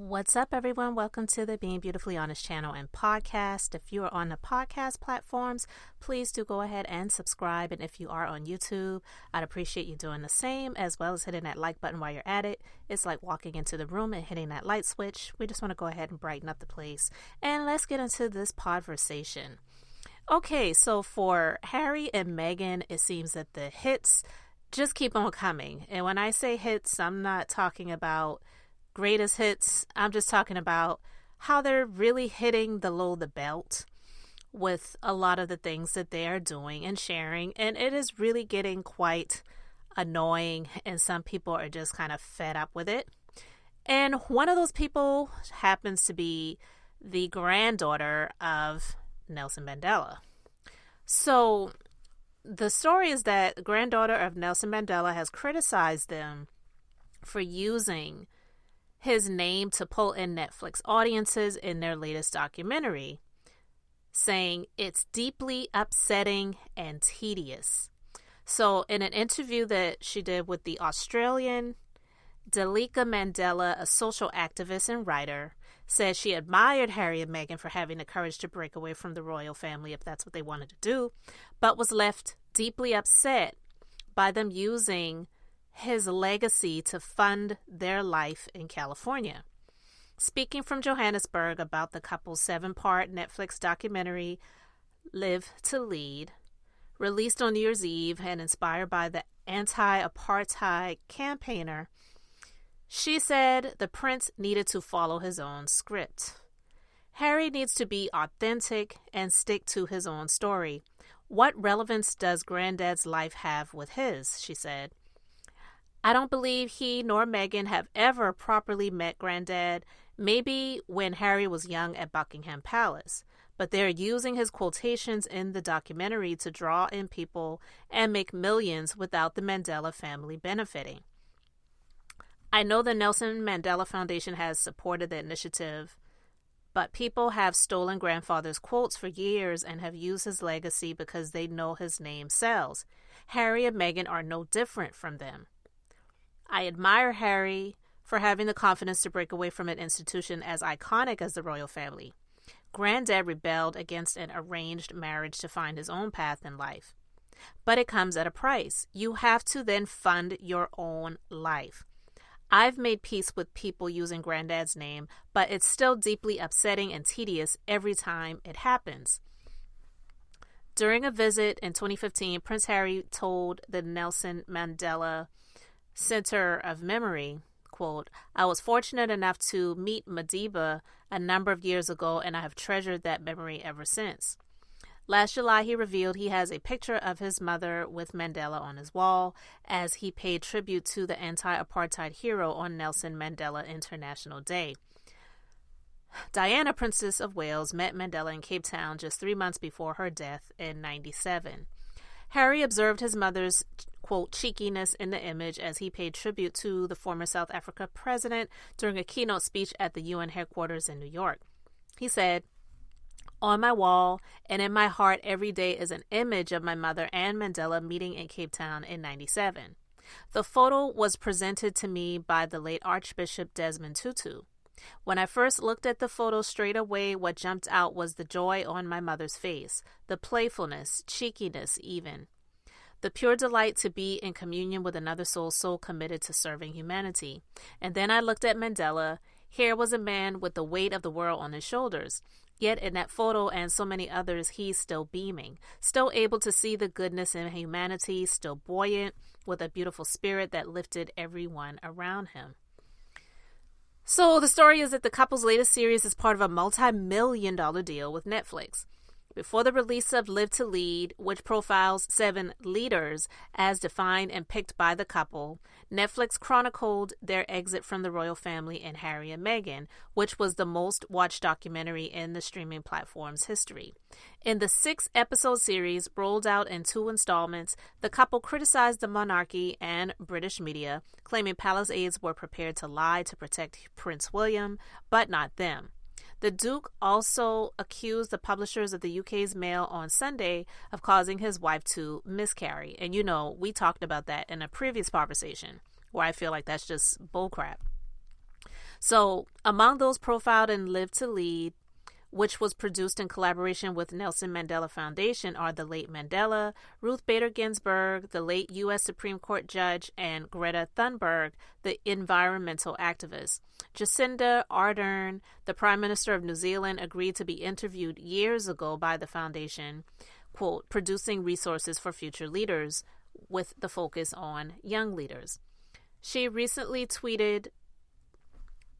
What's up, everyone? Welcome to the Being Beautifully Honest channel and podcast. If you are on the podcast platforms, please do go ahead and subscribe. And if you are on YouTube, I'd appreciate you doing the same, as well as hitting that like button while you're at it. It's like walking into the room and hitting that light switch. We just want to go ahead and brighten up the place. And let's get into this podversation. Okay, so for Harry and Meghan, it seems that the hits just keep on coming. And when I say hits, I'm not talking about greatest hits. I'm just talking about how they're really hitting the belt with a lot of the things that they are doing and sharing. And it is really getting quite annoying. And some people are just kind of fed up with it. And one of those people happens to be the granddaughter of Nelson Mandela. So the story is that the granddaughter of Nelson Mandela has criticized them for using his name to pull in Netflix audiences in their latest documentary, saying it's deeply upsetting and tedious. So in an interview that she did with the Australian, Ndilekamandela, a social activist and writer, said she admired Harry and Meghan for having the courage to break away from the royal family if that's what they wanted to do, but was left deeply upset by them using his legacy to fund their life in California. Speaking from Johannesburg about the couple's 7-part Netflix documentary, Live to Lead, released on New Year's Eve and inspired by the anti-apartheid campaigner, she said the prince needed to follow his own script. Harry needs to be authentic and stick to his own story. What relevance does Granddad's life have with his? She said. I don't believe he nor Meghan have ever properly met Granddad, maybe when Harry was young at Buckingham Palace, but they're using his quotations in the documentary to draw in people and make millions without the Mandela family benefiting. I know the Nelson Mandela Foundation has supported the initiative, but people have stolen grandfather's quotes for years and have used his legacy because they know his name sells. Harry and Meghan are no different from them. I admire Harry for having the confidence to break away from an institution as iconic as the royal family. Granddad rebelled against an arranged marriage to find his own path in life. But it comes at a price. You have to then fund your own life. I've made peace with people using Granddad's name, but it's still deeply upsetting and tedious every time it happens. During a visit in 2015, Prince Harry told the Nelson Mandela Center of Memory, quote, I was fortunate enough to meet Madiba a number of years ago, and I have treasured that memory ever since. Last July, he revealed he has a picture of his mother with Mandela on his wall as he paid tribute to the anti-apartheid hero on Nelson Mandela International Day. Diana, Princess of Wales, met Mandela in Cape Town just 3 months before her death in 1997. Harry observed his mother's, quote, cheekiness in the image as he paid tribute to the former South Africa president during a keynote speech at the UN headquarters in New York. He said, on my wall and in my heart every day is an image of my mother and Mandela meeting in Cape Town in 1997. The photo was presented to me by the late Archbishop Desmond Tutu. When I first looked at the photo straight away, what jumped out was the joy on my mother's face, the playfulness, cheekiness even. The pure delight to be in communion with another soul so committed to serving humanity. And then I looked at Mandela. Here was a man with the weight of the world on his shoulders. Yet in that photo and so many others, he's still beaming, still able to see the goodness in humanity, still buoyant with a beautiful spirit that lifted everyone around him. So the story is that the couple's latest series is part of a multi-million-dollar deal with Netflix. Before the release of Live to Lead, which profiles 7 leaders as defined and picked by the couple, Netflix chronicled their exit from the royal family and Harry and Meghan, which was the most watched documentary in the streaming platform's history. In the 6-episode series, rolled out in 2 installments, the couple criticized the monarchy and British media, claiming palace aides were prepared to lie to protect Prince William, but not them. The Duke also accused the publishers of the UK's Mail on Sunday of causing his wife to miscarry. And you know, we talked about that in a previous conversation where I feel like that's just bullcrap. So among those profiled in Live to Lead, which was produced in collaboration with Nelson Mandela Foundation, are the late Mandela, Ruth Bader Ginsburg, the late U.S. Supreme Court judge, and Greta Thunberg, the environmental activist. Jacinda Ardern, the Prime Minister of New Zealand, agreed to be interviewed years ago by the foundation, quote, producing resources for future leaders with the focus on young leaders. She recently tweeted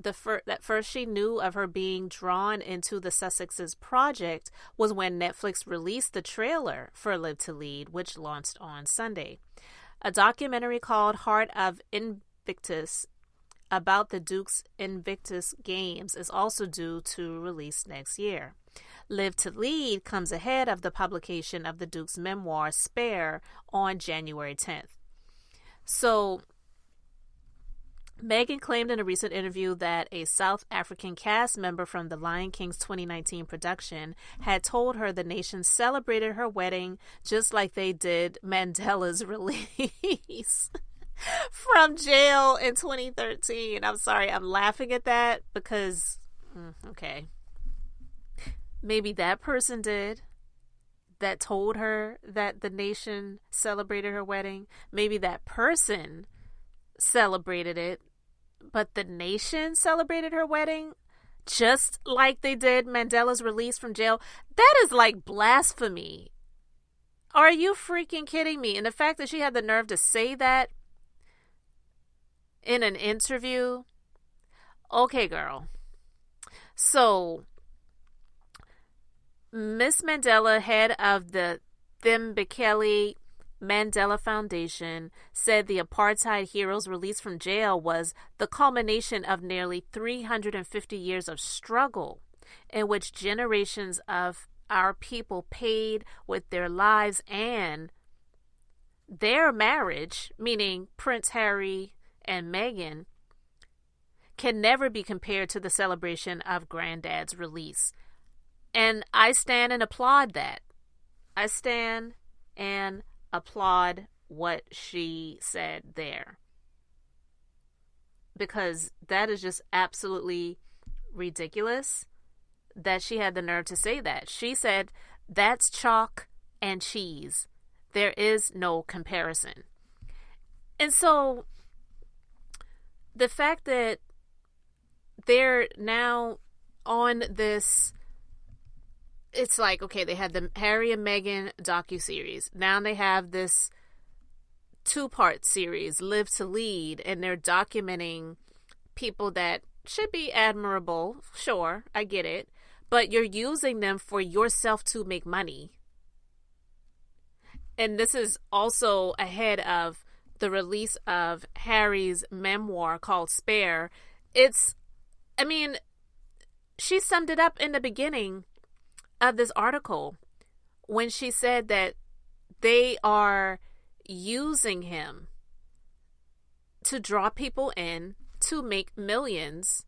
that first she knew of her being drawn into the Sussexes project was when Netflix released the trailer for Live to Lead, which launched on Sunday. A documentary called Heart of Invictus about the Duke's Invictus Games is also due to release next year. Live to Lead comes ahead of the publication of the Duke's memoir, Spare, on January 10th. So, Meghan claimed in a recent interview that a South African cast member from The Lion King's 2019 production had told her the nation celebrated her wedding just like they did Mandela's release from jail in 2013. I'm sorry, I'm laughing at that because, okay, maybe that person did that told her that the nation celebrated her wedding. Maybe that person celebrated it, but the nation celebrated her wedding just like they did Mandela's release from jail. That is like blasphemy. Are you freaking kidding me? And the fact that she had the nerve to say that in an interview. Okay, girl. So, Miss Mandela, head of the Thembekele Mandela Foundation, said the apartheid hero's release from jail was the culmination of nearly 350 years of struggle in which generations of our people paid with their lives, and their marriage, meaning Prince Harry and Meghan, can never be compared to the celebration of Granddad's release. And I stand and applaud that. I stand and applaud what she said there, because that is just absolutely ridiculous that she had the nerve to say that. She said that's chalk and cheese. There is no comparison. And so the fact that they're now on this, it's like, okay, they had the Harry and Meghan docuseries. Now they have this 2-part series, Live to Lead, and they're documenting people that should be admirable. Sure, I get it. But you're using them for yourself to make money. And this is also ahead of the release of Harry's memoir called Spare. She summed it up in the beginning of this article when she said that they are using him to draw people in to make millions.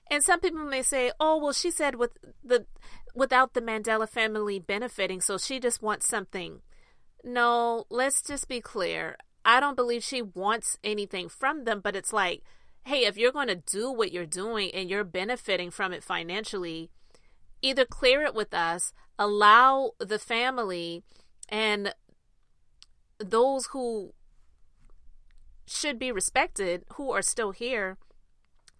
And some people may say, oh, well, she said without the Mandela family benefiting, so she just wants something. No, let's just be clear. I don't believe she wants anything from them, but it's like, hey, if you're going to do what you're doing and you're benefiting from it financially, either clear it with us, allow the family and those who should be respected, who are still here,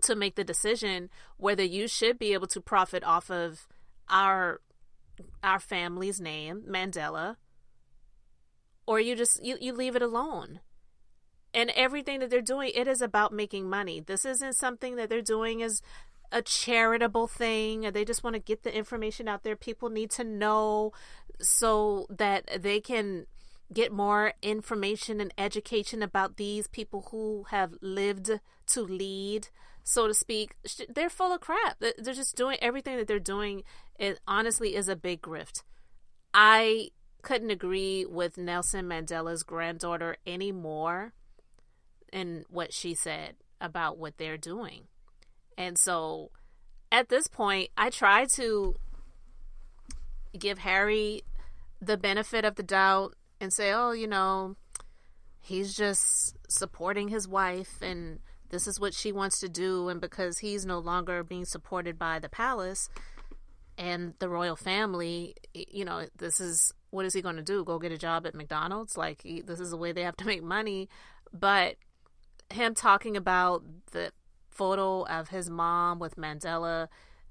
to make the decision whether you should be able to profit off of our family's name, Mandela, or you leave it alone. And everything that they're doing, it is about making money. This isn't something that they're doing as a charitable thing, or they just want to get the information out there. People need to know so that they can get more information and education about these people who have lived to lead, so to speak. They're full of crap. They're just doing everything that they're doing. It honestly is a big grift. I couldn't agree with Nelson Mandela's granddaughter anymore in what she said about what they're doing. And so at this point, I try to give Harry the benefit of the doubt and say, oh, he's just supporting his wife and this is what she wants to do. And because he's no longer being supported by the palace and the royal family, this is, what is he going to do? Go get a job at McDonald's? Like, this is the way they have to make money. But him talking about the photo of his mom with Mandela.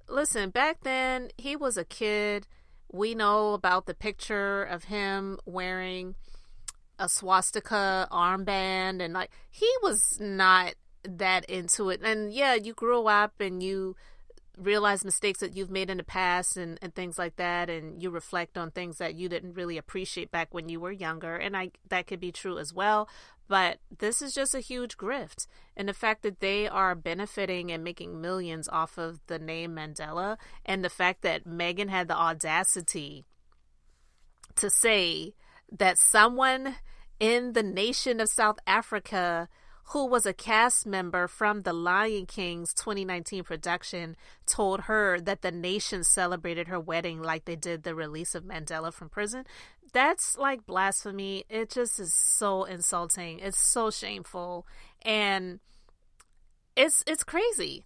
Listen, back then, he was a kid. We know about the picture of him wearing a swastika armband, and like, he was not that into it. And yeah, you grew up and you realize mistakes that you've made in the past and things like that, and you reflect on things that you didn't really appreciate back when you were younger, and that could be true as well. But this is just a huge grift, and the fact that they are benefiting and making millions off of the name Mandela, and the fact that Meghan had the audacity to say that someone in the nation of South Africa who was a cast member from The Lion King's 2019 production told her that the nation celebrated her wedding like they did the release of Mandela from prison. That's like blasphemy. It just is so insulting. It's so shameful. And it's crazy.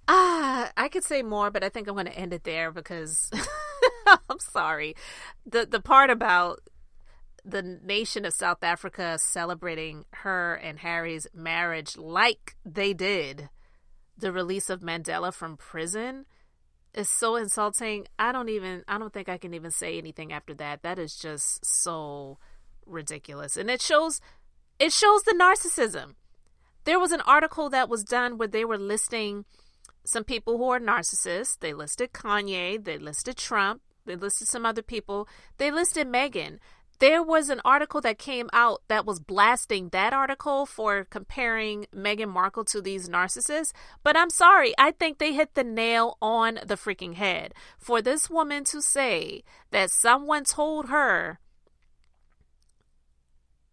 I could say more, but I think I'm going to end it there because I'm sorry. The part about the nation of South Africa celebrating her and Harry's marriage like they did the release of Mandela from prison is so insulting. I don't think I can even say anything after that. That is just so ridiculous. And it shows the narcissism. There was an article that was done where they were listing some people who are narcissists. They listed Kanye, they listed Trump, they listed some other people, they listed Meghan. There was an article that came out that was blasting that article for comparing Meghan Markle to these narcissists. But I'm sorry, I think they hit the nail on the freaking head. For this woman to say that someone told her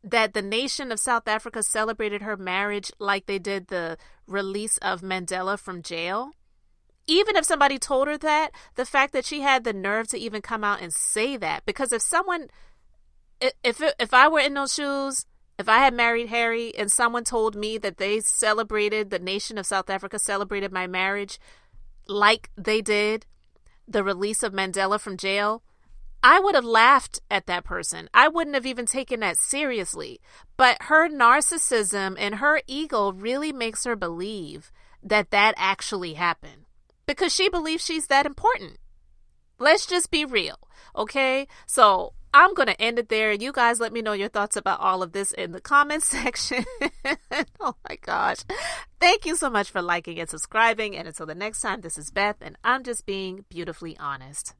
that the nation of South Africa celebrated her marriage like they did the release of Mandela from jail. Even if somebody told her that, the fact that she had the nerve to even come out and say that, because if I were in those shoes, if I had married Harry and someone told me that they celebrated, the nation of South Africa celebrated my marriage like they did the release of Mandela from jail, I would have laughed at that person. I wouldn't have even taken that seriously. But her narcissism and her ego really makes her believe that actually happened, because she believes she's that important. Let's just be real, okay? So I'm going to end it there. You guys let me know your thoughts about all of this in the comments section. Oh my gosh. Thank you so much for liking and subscribing. And until the next time, this is Beth, and I'm just being beautifully honest.